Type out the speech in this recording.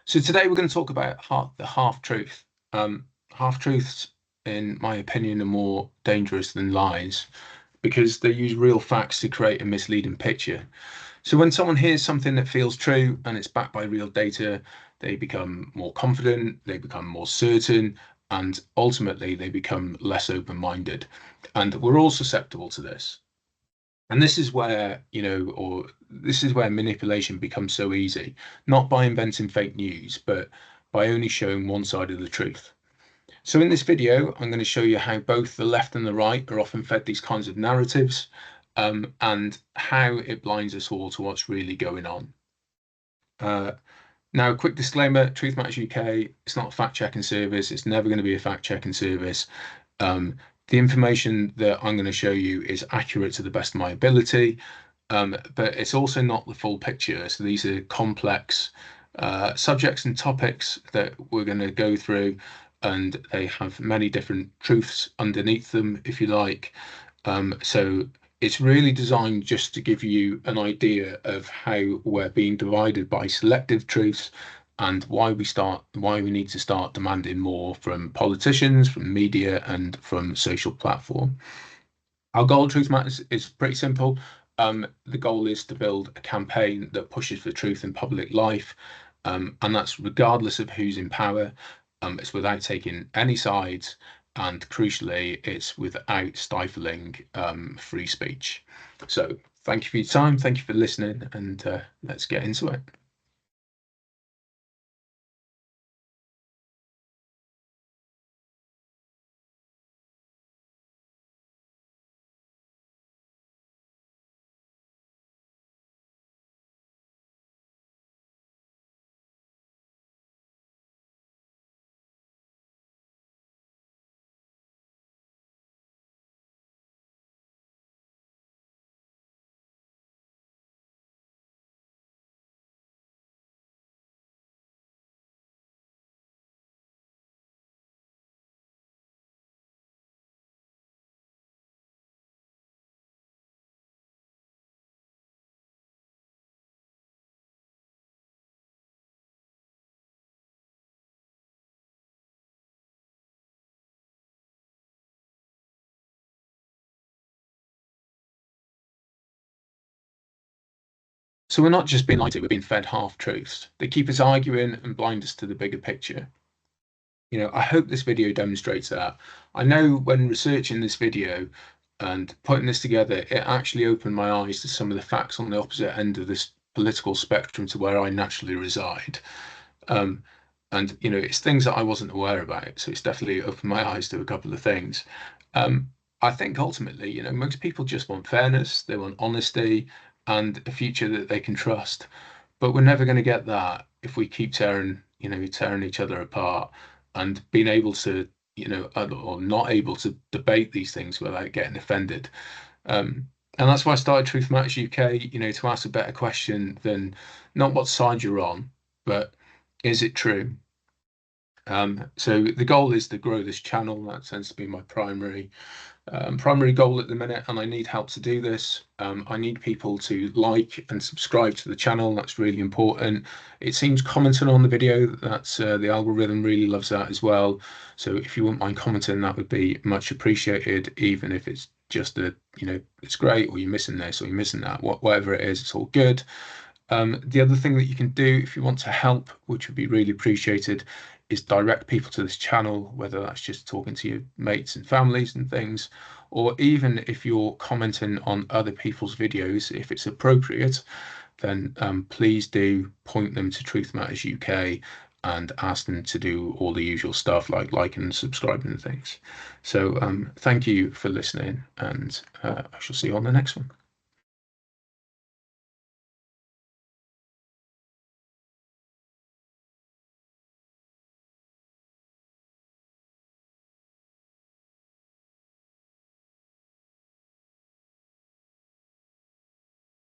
So today we're going to talk about the half-truth. Half-truths, in my opinion, are more dangerous than lies because they use real facts to create a misleading picture. So when someone hears something that feels true and it's backed by real data, they become more confident, they become more certain, and ultimately they become less open-minded. And we're all susceptible to this. And this is where, or this is where manipulation becomes so easy, not by inventing fake news, but by only showing one side of the truth. So in this video, I'm going to show you how both the left and the right are often fed these kinds of narratives, and how it blinds us all to what's really going on. Now, a quick disclaimer, Truth Matters UK, it's not a fact-checking service. It's never going to be a fact-checking service. The information that I'm going to show you is accurate to the best of my ability, but it's also not the full picture. So these are complex subjects and topics that we're going to go through, and they have many different truths underneath them, if you like. So it's really designed just to give you an idea of how we're being divided by selective truths and why we need to start demanding more from politicians, from media, and from social platform. Our goal, Truth Matters, is pretty simple. The goal is to build a campaign that pushes for truth in public life, and that's regardless of who's in power. It's without taking any sides, and crucially, it's without stifling free speech. So thank you for your time, thank you for listening, and let's get into it. So we're not just being lied to, we're being fed half-truths. They keep us arguing and blind us to the bigger picture. I hope this video demonstrates that. I know when researching this video and putting this together, it actually opened my eyes to some of the facts on the opposite end of this political spectrum to where I naturally reside. And it's things that I wasn't aware about. So it's definitely opened my eyes to a couple of things. I think ultimately, most people just want fairness, they want honesty, and a future that they can trust. But we're never going to get that if we keep tearing each other apart and being able to, or not able to debate these things without getting offended. And that's why I started Truth Matters UK, to ask a better question than not what side you're on, but is it true? So the goal is to grow this channel. That tends to be my primary goal at the minute, and I need help to do this. I need people to like and subscribe to the channel. That's really important. It seems commenting on the video, that's the algorithm really loves that as well. So if you wouldn't mind commenting, that would be much appreciated, even if it's just it's great, or you're missing this, or you're missing that, whatever it is, it's all good. The other thing that you can do if you want to help, which would be really appreciated, is direct people to this channel, whether that's just talking to your mates and families and things, or even if you're commenting on other people's videos, if it's appropriate, then please do point them to Truth Matters UK and ask them to do all the usual stuff like liking and subscribing and things. So thank you for listening, and I shall see you on the next one.